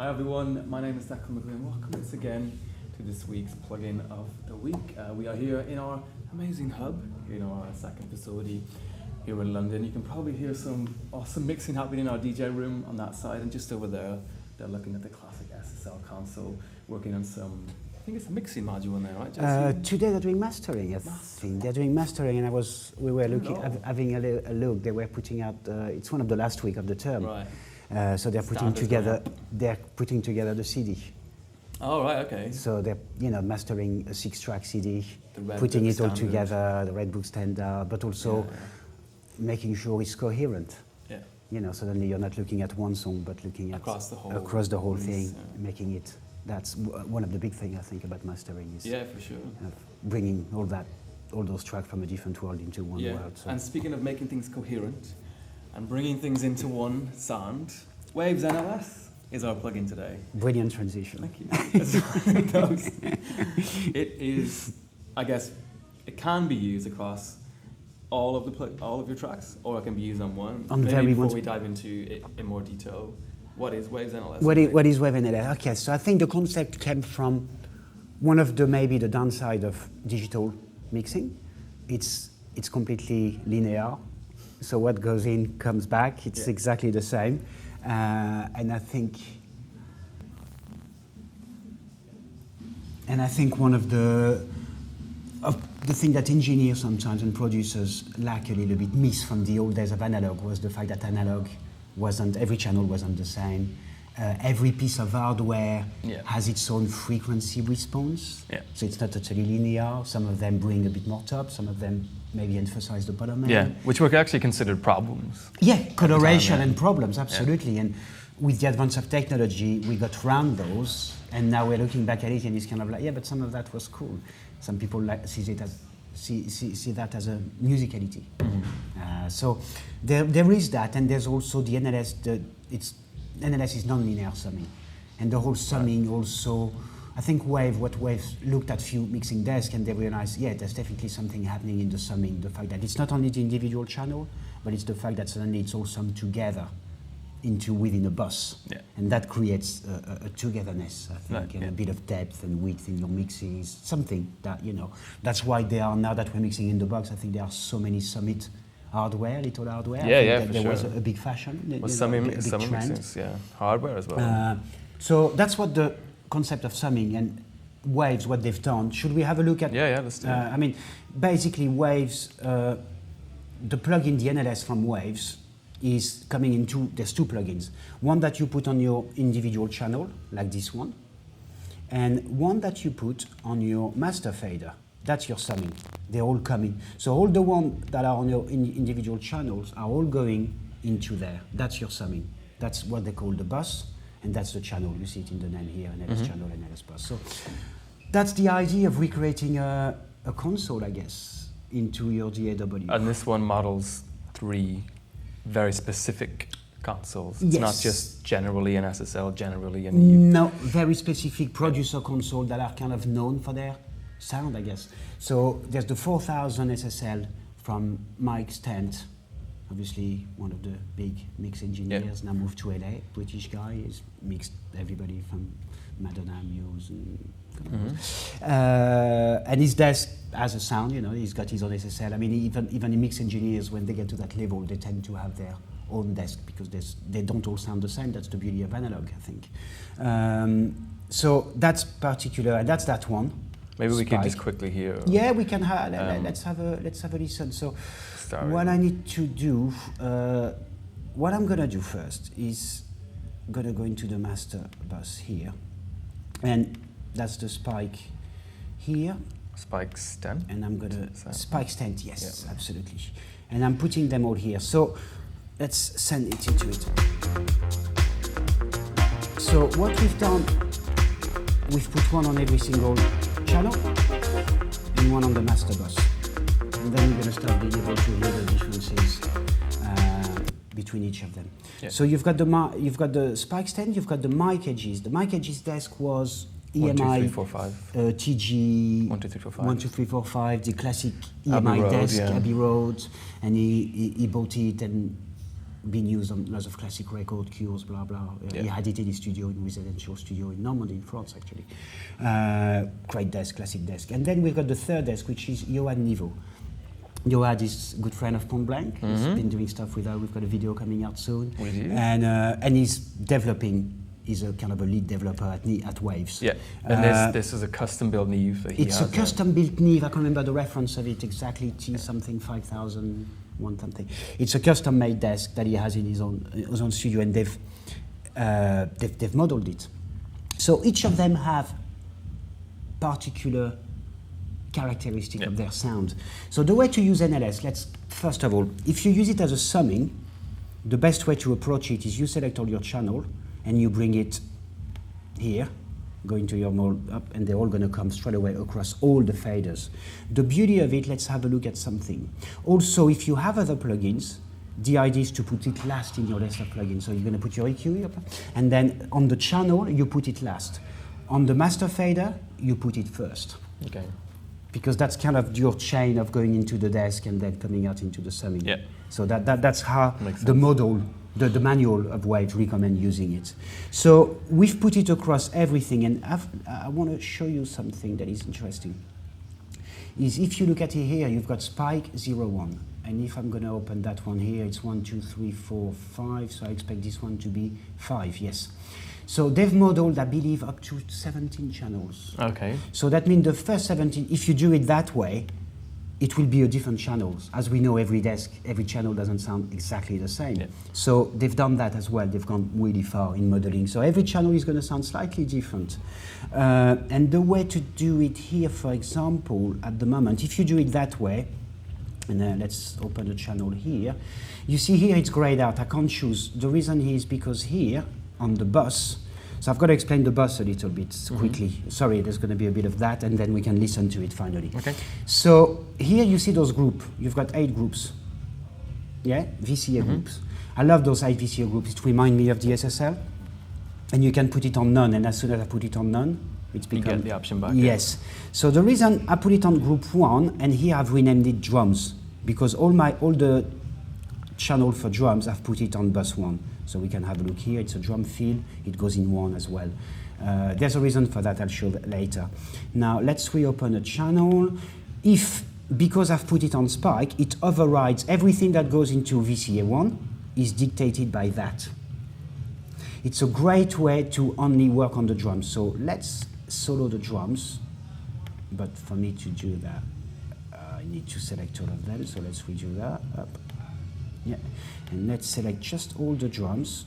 Hi everyone, my name is Declan McLean. Welcome once again to this week's plugin of the week. We are here in our amazing hub, in our second facility here in London. You can probably hear some awesome mixing happening in our DJ room on that side, and just over there, they're looking at the classic SSL console, working on some, I think it's a mixing module in there, right, Jesse? Today they're doing mastering, I think. They're doing mastering, and we were looking, having a look. They were putting out, it's one of the last week of the term. Right. So they're putting together the CD. Oh, right, okay. So they're mastering a 6-track CD, The putting it all standard. together, the Red Book standard, but also making sure it's coherent. Yeah. Suddenly you're not looking at one song, but looking at across the whole thing, making it. That's one of the big things I think about mastering is for sure. Bringing all those tracks from a different world into one world. So. And speaking of making things coherent and bringing things into one sound, Waves NLS is our plugin today. Brilliant transition. Thank you. It is, I guess, it can be used across all of your tracks, or it can be used on one. Maybe before we dive into it in more detail, what is Waves NLS? What is Wave NLS? Okay, so I think the concept came from one of maybe the downside of digital mixing. It's completely linear. So what goes in comes back. It's exactly the same, and I think one of the thing that engineers sometimes and producers lack a little bit, miss from the old days of analog, was the fact that analog every channel wasn't the same. Every piece of hardware has its own frequency response. Yeah. So it's not totally linear. Some of them bring a bit more top, some of them maybe emphasize the bottom end. Yeah, which were actually considered problems. Yeah, coloration and problems, absolutely. Yeah. And with the advance of technology, we got around those, and now we're looking back at it and it's kind of like, but some of that was cool. Some people see that as a musicality. Mm-hmm. So there is that, and there's also the NLS. NLS is non-linear summing, and the whole summing also. I think what Wave looked at few mixing desks, and they realized, there's definitely something happening in the summing. The fact that it's not only the individual channel, but it's the fact that suddenly it's all summed together within a bus, and that creates a togetherness, I think, and a bit of depth and width in your mixes. Something that that's why they are, now that we're mixing in the box. I think there are so many Summit little hardware. There was a big fashion. Some mixes, hardware as well. So that's what the concept of summing and Waves, what they've done. Should we have a look at? Let's do it. I mean, basically Waves, the plugin, the NLS from Waves, is coming in there's two plugins. One that you put on your individual channel, like this one, and one that you put on your master fader. That's your summing. They're all coming. So all the ones that are on your individual channels are all going into there. That's your summing. That's what they call the bus, and that's the channel. You see it in the name here, NLS channel, NLS bus. So that's the idea of recreating a console, I guess, into your DAW. And this one models 3 very specific consoles. It's not just generally an SSL, generally an EU. No, very specific producer console that are kind of known for their sound, I guess. So there's the 4000 SSL from Mike Stent, obviously one of the big mix engineers, now moved to LA, British guy, he's mixed everybody from Madonna, Muse, and his desk has a sound, he's got his own SSL. I mean, even mix engineers, when they get to that level, they tend to have their own desk because they don't all sound the same. That's the beauty of analog, I think. So that's particular, and that's that one. Maybe we can just quickly hear. Yeah, we can. Let's have a listen. So, what I need to do, what I'm gonna do first is gonna go into the master bus here, and that's the spike here. Spike stent. And I'm gonna spike stent. Yes, absolutely. And I'm putting them all here. So let's send it into it. So what we've done, we've put one on every single channel and one on the master bus, and then we're going to start being able to hear the differences between each of them. Yeah. So you've got the spike stand, you've got the mic edges. The mic edges desk was EMI, 1, 2, 3, 4, 5. TG 1, 2, 3, 4, 5. 1, 2, 3, 4, 5, the classic EMI desk, Abbey Road, and he bought it, and been used on lots of classic record cures, blah blah. He had it in his studio, in residential studio in Normandy, in France, actually. Great desk, classic desk. And then we've got the third desk, which is Johan Niveau. Johan is a good friend of Point Blank. He's been doing stuff with her. We've got a video coming out soon. And he's developing. He's a kind of a lead developer at Waves. Yeah, and this is a custom-built Neve that he has. It's a custom-built Neve. I can't remember the reference of it exactly. T something 5001 something. It's a custom-made desk that he has in his own studio, and they've modeled it. So each of them have particular characteristic of their sound. So the way to use NLS, let's first of all, if you use it as a summing, the best way to approach it is you select all your channel and you bring it here, go into your mode up, and they're all going to come straight away across all the faders. The beauty of it, let's have a look at something. Also, if you have other plugins, the idea is to put it last in your list of plugins. So you're going to put your EQ here, and then on the channel, you put it last. On the master fader, you put it first. Okay. Because that's kind of your chain of going into the desk and then coming out into the summing. Yeah. So that's how the model, the manual of Waves recommend using it. So we've put it across everything, and I want to show you something that is interesting. Is if you look at it here, you've got spike 0, 1. And if I'm going to open that one here, it's 1, 2, 3, 4, 5. So I expect this one to be 5, yes. So they've modeled, I believe, up to 17 channels. Okay. So that means the first 17, if you do it that way, it will be a different channels. As we know, every desk, every channel doesn't sound exactly the same. Yeah. So they've done that as well. They've gone really far in modeling. So every channel is going to sound slightly different. And the way to do it here, for example, at the moment, if you do it that way, and let's open the channel here, you see here it's grayed out. I can't choose. The reason is because here, on the bus, so I've got to explain the bus a little bit quickly. Sorry, there's going to be a bit of that, and then we can listen to it finally. Okay. So here you see those groups. You've got 8 groups. Yeah, VCA groups. I love those 8 VCA groups. It reminds me of the SSL. And you can put it on none, and as soon as I put it on none, it's become... You get the option back. Yes. So the reason I put it on group 1, and here I've renamed it drums, because all the channel for drums, I've put it on bus 1. So we can have a look here. It's a drum fill. It goes in 1 as well. There's a reason for that. I'll show that later. Now let's reopen a channel. Because I've put it on spike, it overrides everything that goes into VCA1 is dictated by that. It's a great way to only work on the drums. So let's solo the drums. But for me to do that, I need to select all of them. So let's redo that. Up. Yeah, and let's select just all the drums,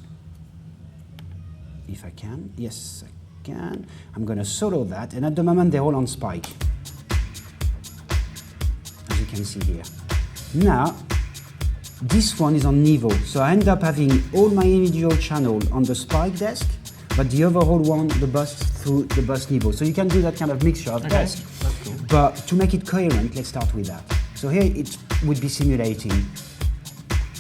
if I can. Yes, I can. I'm going to solo that, and at the moment they're all on spike, as you can see here. Now, this one is on Niveau, so I end up having all my individual channels on the spike desk, but the overall one, the bus through the bus Niveau. So you can do that kind of mixture of desks. That's cool. But to make it coherent, let's start with that. So here it would be simulating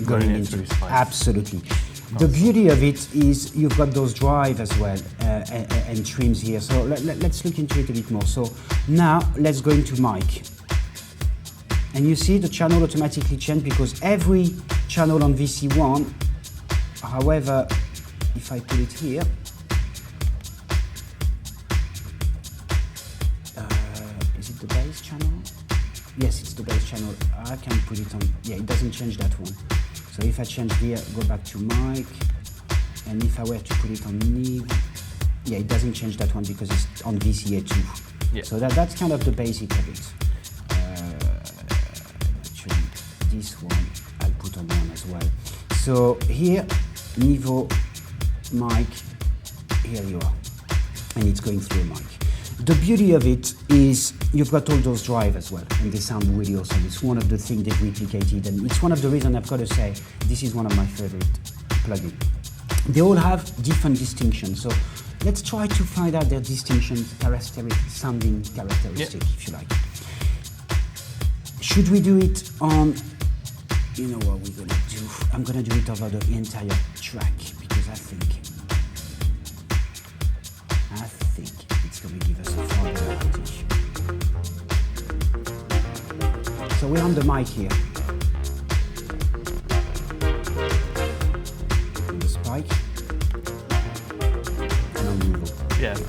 going into spike. Absolutely. Awesome. The beauty of it is you've got those drive as well and trims here. So let's look into it a bit more. So now let's go into mic. And you see the channel automatically change because every channel on VC1, however, if I put it here, is it the bass channel? Yes, it's the bass channel. I can put it on, yeah, it doesn't change that one. So if I change here, go back to mic, and if I were to put it on Neve, yeah, it doesn't change that one because it's on VCA2. Yeah. So that's kind of the basic of it. Actually, this one I'll put on 1 as well. So here, Niveau, mic, here you are, and it's going through a mic. The beauty of it is you've got all those drives as well, and they sound really awesome. It's one of the things they've replicated, and it's one of the reasons I've got to say this is one of my favorite plugins. They all have different distinctions, so let's try to find out their distinctions, sounding characteristic, if you like. Should we do it on, you know what we're going to do? I'm going to do it over the entire track, because I think it's going to give us a far better advantage. So we're on the mic here.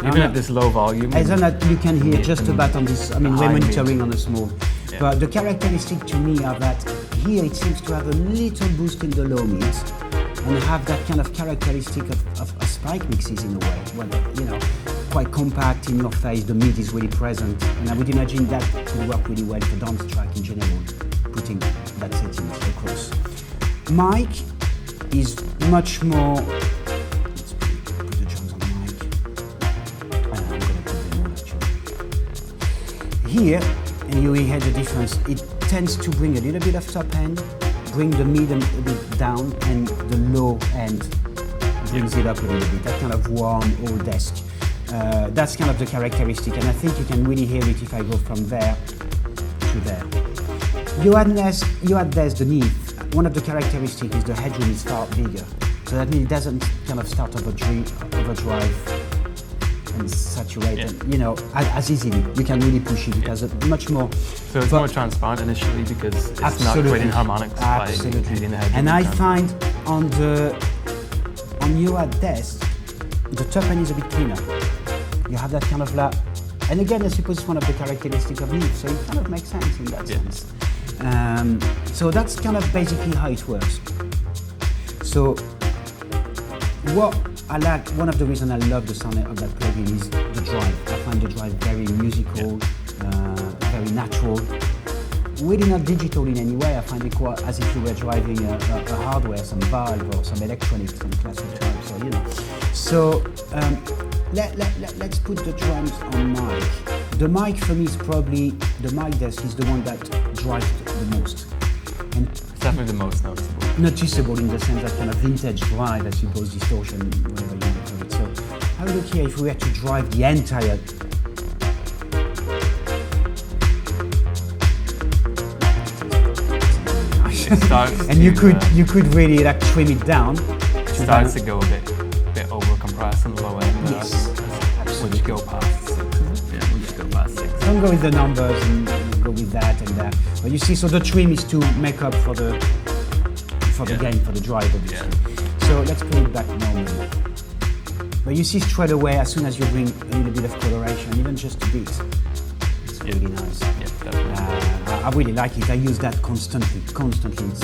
Even at this low volume. As on that you can hear just about on this, I mean, we're high monitoring mid. on a small. Yeah. But the characteristic to me are that here it seems to have a little boost in the low mids and have that kind of characteristic of spike mixes in a way, where, you know, quite compact in your face, the mid is really present, and I would imagine that could work really well for dance track in general, putting that settings across. Mic is much more. Let's put the drums on the mic. I'm going to put them on actually. Here, and you hear the difference, it tends to bring a little bit of top end, bring the mid a bit down, and the low end brings it up a little bit, that kind of warm old desk. That's kind of the characteristic, and I think you can really hear it if I go from there to there. You add there's the knee. One of the characteristics is the headroom is far bigger, so that means it doesn't kind of start overdrive and saturate, and, you know, as easily. You can really push it. It has a much more. So it's more transparent initially because it's not creating harmonics by leading the headroom. And I find on your desk, the top end is a bit cleaner. You have that kind of and again, I suppose it's one of the characteristics of Neve, so it kind of makes sense in that sense. So that's kind of basically how it works. So what I like, one of the reasons I love the sound of that plugin is the drive. I find the drive very musical, very natural. Really not digital in any way. I find it quite as if you were driving a hardware, some valve or some electronics, some classic drive. So, you know. So let's put the drums on mic. The mic for me is probably, the mic desk is the one that drives the most. And It's definitely the most noticeable. Noticeable in the sense that kind of vintage drive, I suppose, distortion, whatever you want to call it. So I would look here if we were to drive the entire. And you could really like trim it down. It starts to go a bit over compressed on the low end. Yes. Would you go past 6? Yeah, would you go past 6? Don't go with the numbers and go with that and that. But you see, so the trim is to make up for the gain, for the drive, obviously. Yeah. So let's put it back normally. But you see straight away, as soon as you bring a little bit of coloration, even just a bit, it's really nice. Yeah, definitely. I really like it. I use that constantly. It's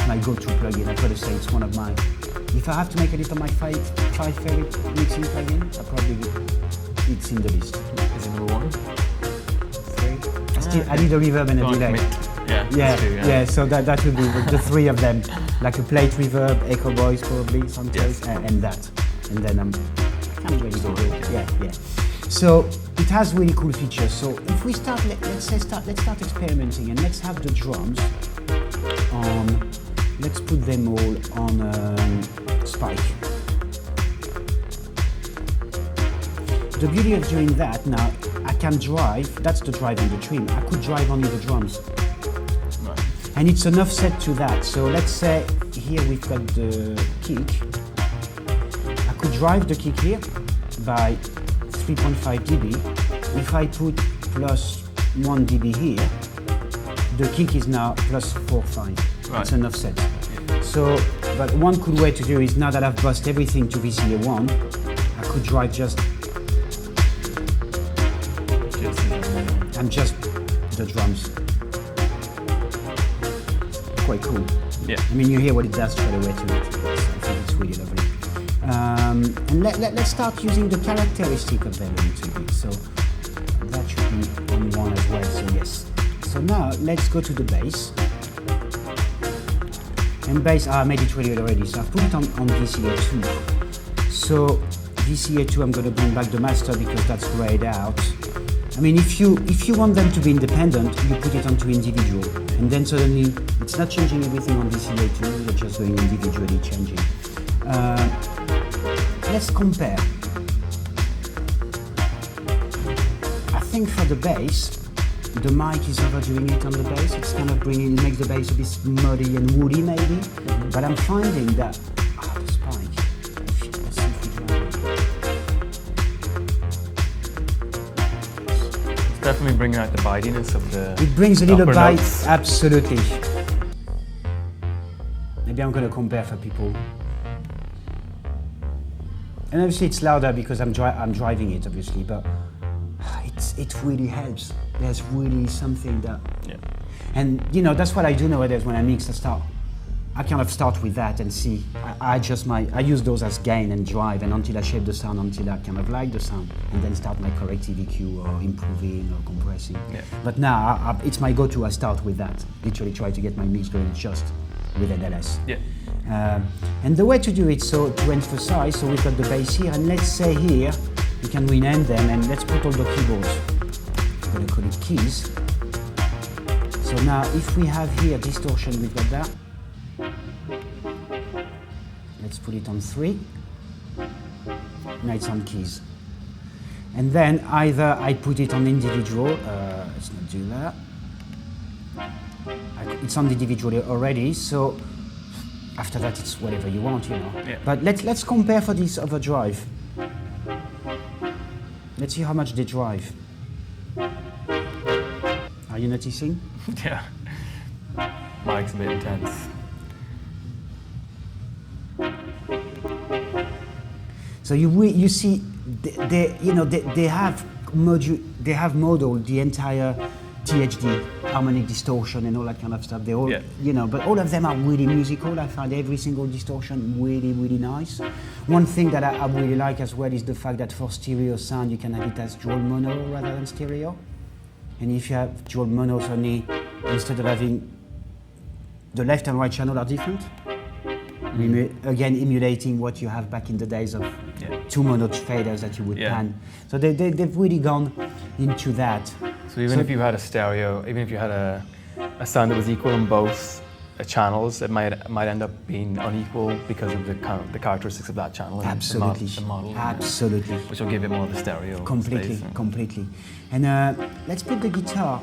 my go-to plugin. I've got to say, it's one of my. If I have to make a list of my five favorite mixing plugins, I probably would. It's in the list. Is it number 1? 3. I need a reverb and a delay. Yeah. So that would be the 3 of them, like a plate reverb, echo voice probably sometimes, and that, and then I'm kind of ready to go. Yeah. So it has really cool features. So if we start, let's start experimenting, and let's have the drums on. Let's put them all on spike. The beauty of doing that now, I can drive. That's the drive and the trim. I could drive only the drums, and it's an offset to that. So let's say here we've got the kick. I could drive the kick here by 3.5 dB. If I put plus 1 dB here, the kick is now plus 4.5. It's an offset. So, but one cool way to do is, now that I've bussed everything to VCA1, I could drive just the drums. Quite cool. Yeah. I mean, you hear what it does straight away to it. I think it's really lovely. And let's start using the characteristic of them a little bit. So that should be on 1 as well. So yes. So now let's go to the bass. And bass, I made it ready already. So I've put it on VCA2. So VCA2, I'm going to bring back the master because that's grayed out. I mean, if you want them to be independent, you put it onto individual, and then suddenly it's not changing everything on VCA2. You're just going individually changing. Let's compare. I think for the bass, the mic is overdoing it on the bass. It's kind of makes the bass a bit muddy and woody maybe. But I'm finding that the spike. Let's see if we try it. Definitely bringing out the bitiness of the. It brings a little bite, notes. absolutely. Maybe I'm going to compare for people. And obviously it's louder because I'm driving it, obviously, but it really helps. There's really something that... Yeah. And you know, that's what I do nowadays when I mix. I kind of start with that and see. I use those as gain and drive, and until I shape the sound, until I kind of like the sound, and then start my corrective EQ or improving or compressing. Yeah. But now it's my go-to. I start with that. Literally try to get my mix going just with NLS. Yeah. And the way to do it, so to emphasize, so we've got the bass here, and let's say here, we can rename them, and let's put all the keyboards. I'm going to call it keys. So now, if we have here distortion, we've got that. Let's put it on 3. Now it's on keys. And then either I put it on individual, let's not do that. It's on the individual already, so after that it's whatever you want, you know. Yeah. But let's compare for this overdrive. Let's see how much they drive. Are you noticing? Yeah. Mike's a bit intense. So you see, they have modeled the entire THD, harmonic distortion, and all that kind of stuff. They all, but all of them are really musical. I find every single distortion really, really nice. One thing that I really like as well is the fact that for stereo sound, you can have it as dual mono rather than stereo. And if you have dual monos only, instead of having the left and right channel are different. Again, emulating what you have back in the days of 2 mono faders that you would pan. So they've really gone into that. So even if you had a stereo, even if you had a sound that was equal on both channels, it might end up being unequal because of the characteristics of that channel. Absolutely. The model. Absolutely. Which will give it more of a stereo. Completely. And let's put the guitar.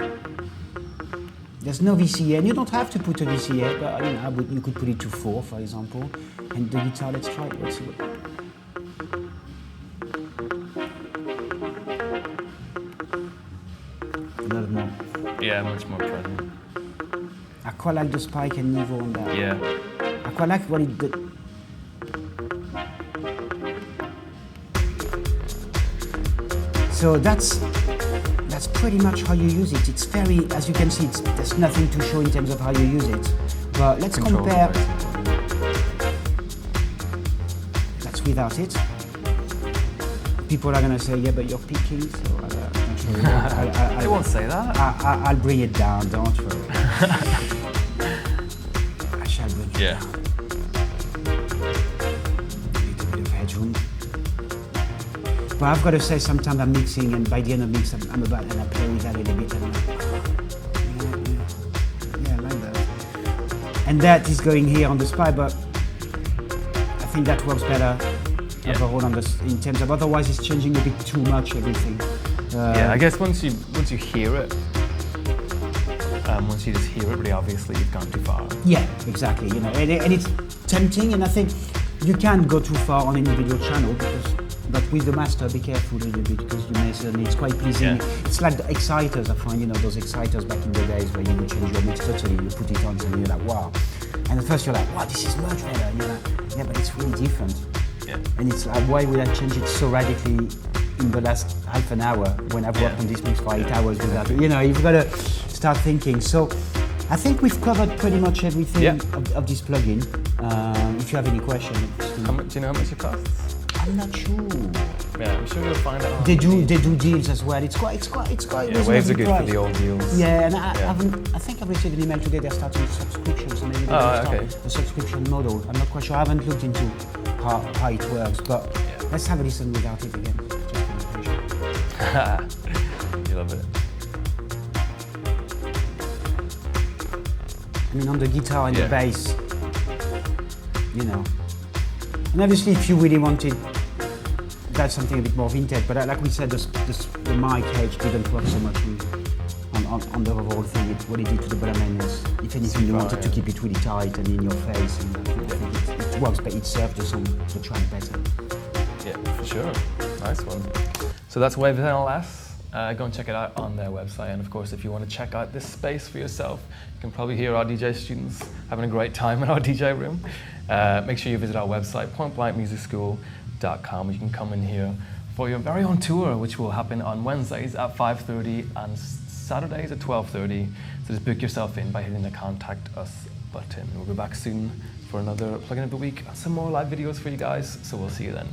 There's no VCA, and you don't have to put a VCA, but you could put it to 4, for example. And the guitar, let's try it. Let's see what. A lot more. Yeah, much more present. I quite like the spike and niveau on that. Yeah. I quite like what it did. So that's pretty much how you use it. It's very, as you can see, there's nothing to show in terms of how you use it. But let's compare. That's without it. People are gonna say, yeah, but you're peaking. So they won't say that. I'll bring it down. Don't worry. I shall bring it down. A little bit of headroom. But I've got to say, sometimes I'm mixing, and by the end of mix, I'm about, and I play with that a little bit, and I'm like, I like that. And that is going here on the spy, but I think that works better overall in terms of. Otherwise, it's changing a bit too much everything. I guess once you hear it, once you just hear it really obviously, you've gone too far. Yeah, exactly. And it's tempting, and I think you can't go too far on an individual channel but with the master, be careful a little bit because you may suddenly, it's quite pleasing. Yeah. It's like the exciters, I find, those exciters back in the days where you would change your mix totally, you put it on and you're like, wow. And at first you're like, wow, this is much better. And you're like, yeah, but it's really different. Yeah. And it's like, why would I change it so radically in the last half an hour when I've worked on this mix for 8 hours without, you've got to start thinking. So I think we've covered pretty much everything of this plugin. If you have any questions. Do you know how much it costs? I'm not sure. Yeah, I'm sure you'll find out. They do deals as well. It's quite. Yeah, waves are good for the old deals. Yeah, and I think I've received an email today. They're starting subscriptions, so maybe they're start a subscription model. I'm not quite sure. I haven't looked into how it works, but let's have a listen without it again. You love it. I mean, on the guitar and the bass, And obviously, if you really wanted, that's something a bit more vintage. But like we said, the mic edge didn't work so much on the overall thing. What it did to the bottom end was, if anything, you wanted to keep it really tight and in your face. And I think it works, but it served the track better. Yeah, for sure. Nice one. So that's Waves NLS. go and check it out on their website. And of course, if you want to check out this space for yourself, you can probably hear our DJ students having a great time in our DJ room. Make sure you visit our website, pointblankmusicschool.com. You can come in here for your very own tour, which will happen on Wednesdays at 5:30 and Saturdays at 12:30. So just book yourself in by hitting the Contact Us button. We'll be back soon for another plugin of the week and some more live videos for you guys. So we'll see you then.